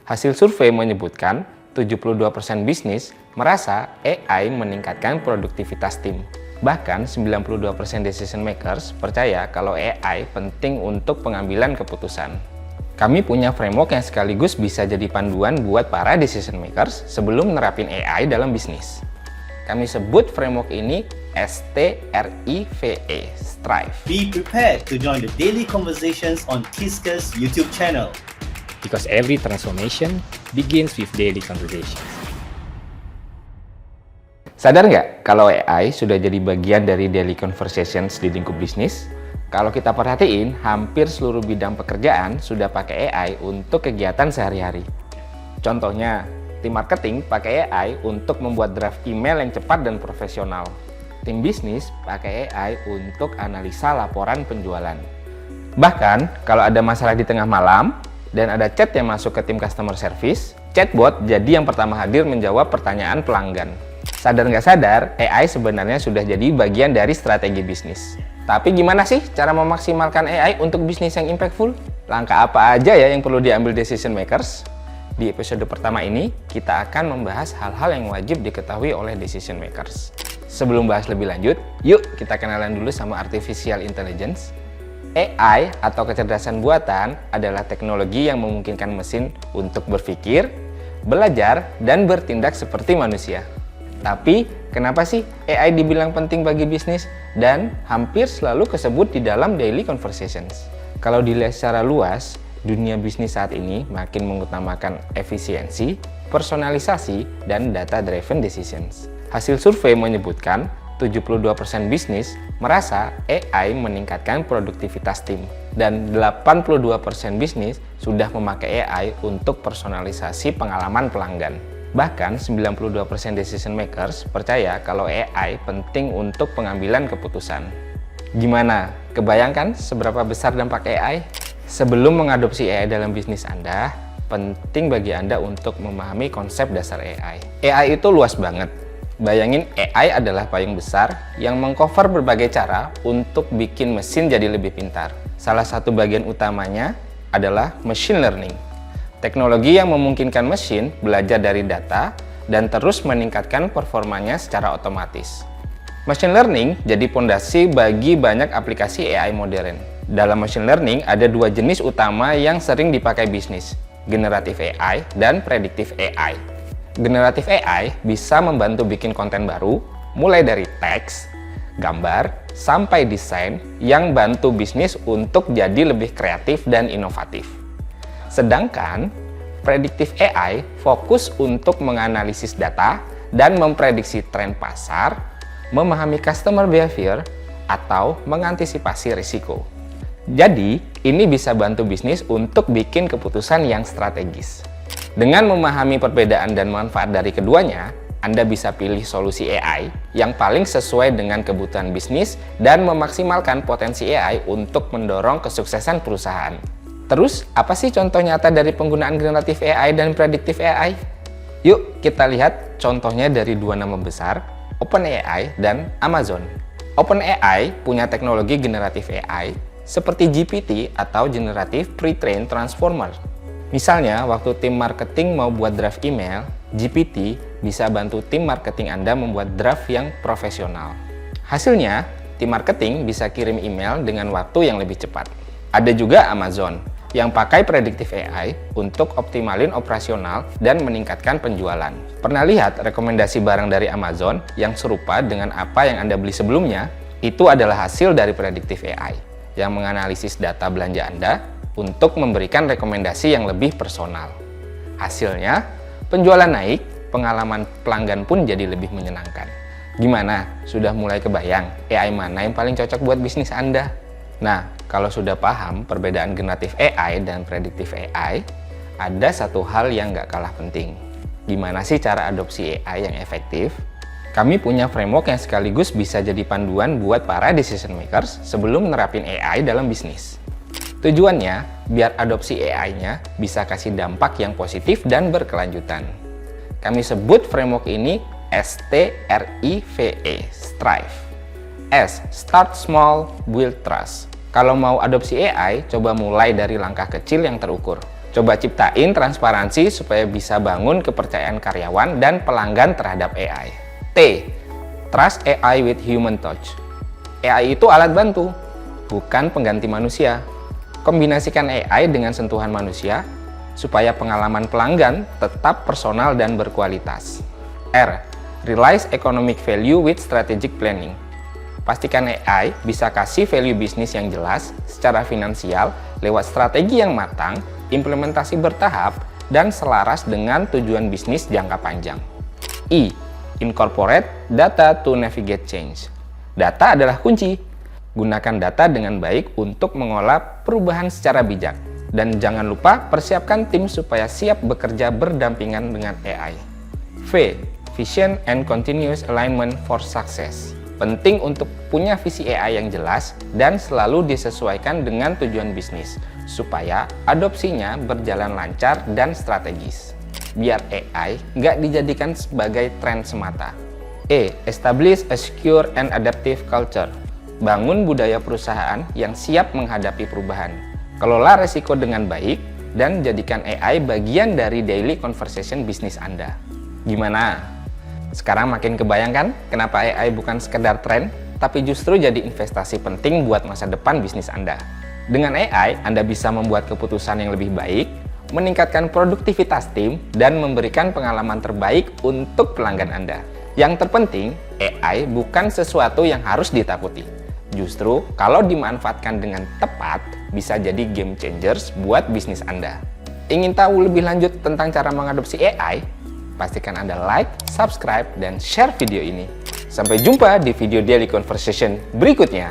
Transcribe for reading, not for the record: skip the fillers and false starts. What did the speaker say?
Hasil survei menyebutkan 72% bisnis merasa AI meningkatkan produktivitas tim. Bahkan 92% decision makers percaya kalau AI penting untuk pengambilan keputusan. Kami punya framework yang sekaligus bisa jadi panduan buat para decision makers sebelum nerapin AI dalam bisnis. Kami sebut framework ini STRIVE, Strive. Be prepared to join the daily conversations on Kiska's YouTube channel. Because every transformation begins with daily conversations. Sadar nggak kalau AI sudah jadi bagian dari daily conversations di lingkup bisnis? Kalau kita perhatiin, hampir seluruh bidang pekerjaan sudah pakai AI untuk kegiatan sehari-hari. Contohnya, tim marketing pakai AI untuk membuat draft email yang cepat dan profesional. Tim bisnis pakai AI untuk analisa laporan penjualan. Bahkan, kalau ada masalah di tengah malam, dan ada chat yang masuk ke tim customer service, chatbot jadi yang pertama hadir menjawab pertanyaan pelanggan. Sadar nggak sadar, AI sebenarnya sudah jadi bagian dari strategi bisnis. Tapi gimana sih cara memaksimalkan AI untuk bisnis yang impactful? Langkah apa aja ya yang perlu diambil decision makers? Di episode pertama ini, kita akan membahas hal-hal yang wajib diketahui oleh decision makers. Sebelum bahas lebih lanjut, yuk kita kenalan dulu sama Artificial Intelligence. AI atau kecerdasan buatan adalah teknologi yang memungkinkan mesin untuk berpikir, belajar, dan bertindak seperti manusia. Tapi, kenapa sih AI dibilang penting bagi bisnis dan hampir selalu kesebut di dalam daily conversations? Kalau dilihat secara luas, dunia bisnis saat ini makin mengutamakan efisiensi, personalisasi, dan data-driven decisions. Hasil survei menyebutkan 72% bisnis merasa AI meningkatkan produktivitas tim dan 82% bisnis sudah memakai AI untuk personalisasi pengalaman pelanggan. Bahkan 92% decision makers percaya kalau AI penting untuk pengambilan keputusan. Gimana? Kebayangkan seberapa besar dampak AI? Sebelum mengadopsi AI dalam bisnis Anda, penting bagi Anda untuk memahami konsep dasar AI. AI itu luas banget. Bayangin AI adalah payung besar yang mengcover berbagai cara untuk bikin mesin jadi lebih pintar. Salah satu bagian utamanya adalah machine learning. Teknologi yang memungkinkan mesin belajar dari data dan terus meningkatkan performanya secara otomatis. Machine learning jadi pondasi bagi banyak aplikasi AI modern. Dalam machine learning ada dua jenis utama yang sering dipakai bisnis, generative AI dan predictive AI. Generative AI bisa membantu bikin konten baru, mulai dari teks, gambar, sampai desain yang bantu bisnis untuk jadi lebih kreatif dan inovatif. Sedangkan, predictive AI fokus untuk menganalisis data dan memprediksi tren pasar, memahami customer behavior, atau mengantisipasi risiko. Jadi, ini bisa bantu bisnis untuk bikin keputusan yang strategis. Dengan memahami perbedaan dan manfaat dari keduanya, Anda bisa pilih solusi AI yang paling sesuai dengan kebutuhan bisnis dan memaksimalkan potensi AI untuk mendorong kesuksesan perusahaan. Terus, apa sih contoh nyata dari penggunaan generatif AI dan predictive AI? Yuk, kita lihat contohnya dari dua nama besar, OpenAI dan Amazon. OpenAI punya teknologi generatif AI seperti GPT atau Generative Pre-trained Transformer. Misalnya, waktu tim marketing mau buat draft email, GPT bisa bantu tim marketing Anda membuat draft yang profesional. Hasilnya, tim marketing bisa kirim email dengan waktu yang lebih cepat. Ada juga Amazon, yang pakai predictive AI untuk optimalin operasional dan meningkatkan penjualan. Pernah lihat rekomendasi barang dari Amazon yang serupa dengan apa yang Anda beli sebelumnya? Itu adalah hasil dari predictive AI, yang menganalisis data belanja Anda untuk memberikan rekomendasi yang lebih personal. Hasilnya, penjualan naik, pengalaman pelanggan pun jadi lebih menyenangkan. Gimana? Sudah mulai kebayang AI mana yang paling cocok buat bisnis Anda? Nah, kalau sudah paham perbedaan generatif AI dan predictive AI, ada satu hal yang nggak kalah penting. Gimana sih cara adopsi AI yang efektif? Kami punya framework yang sekaligus bisa jadi panduan buat para decision makers sebelum menerapin AI dalam bisnis. Tujuannya, biar adopsi AI-nya bisa kasih dampak yang positif dan berkelanjutan. Kami sebut framework ini STRIVE, Strive. S, Start Small, Build Trust. Kalau mau adopsi AI, coba mulai dari langkah kecil yang terukur. Coba ciptain transparansi supaya bisa bangun kepercayaan karyawan dan pelanggan terhadap AI. T. Trust AI with human touch. AI itu alat bantu, bukan pengganti manusia. Kombinasikan AI dengan sentuhan manusia supaya pengalaman pelanggan tetap personal dan berkualitas. R. Realize economic value with strategic planning. Pastikan AI bisa kasih value bisnis yang jelas secara finansial lewat strategi yang matang, implementasi bertahap, dan selaras dengan tujuan bisnis jangka panjang. I. Incorporate data to navigate change. Data adalah kunci. Gunakan data dengan baik untuk mengolah perubahan secara bijak. Dan jangan lupa persiapkan tim supaya siap bekerja berdampingan dengan AI. V. Vision and continuous alignment for success. Penting untuk punya visi AI yang jelas dan selalu disesuaikan dengan tujuan bisnis, supaya adopsinya berjalan lancar dan strategis. Biar AI nggak dijadikan sebagai tren semata. E. Establish a secure and adaptive culture. Bangun budaya perusahaan yang siap menghadapi perubahan. Kelola resiko dengan baik dan jadikan AI bagian dari daily conversation bisnis Anda. Gimana? Sekarang makin kebayangkan kenapa AI bukan sekedar tren, tapi justru jadi investasi penting buat masa depan bisnis Anda. Dengan AI, Anda bisa membuat keputusan yang lebih baik, meningkatkan produktivitas tim, dan memberikan pengalaman terbaik untuk pelanggan Anda. Yang terpenting, AI bukan sesuatu yang harus ditakuti. Justru, kalau dimanfaatkan dengan tepat, bisa jadi game changers buat bisnis Anda. Ingin tahu lebih lanjut tentang cara mengadopsi AI? Pastikan Anda like, subscribe, dan share video ini. Sampai jumpa di video Daily Conversation berikutnya.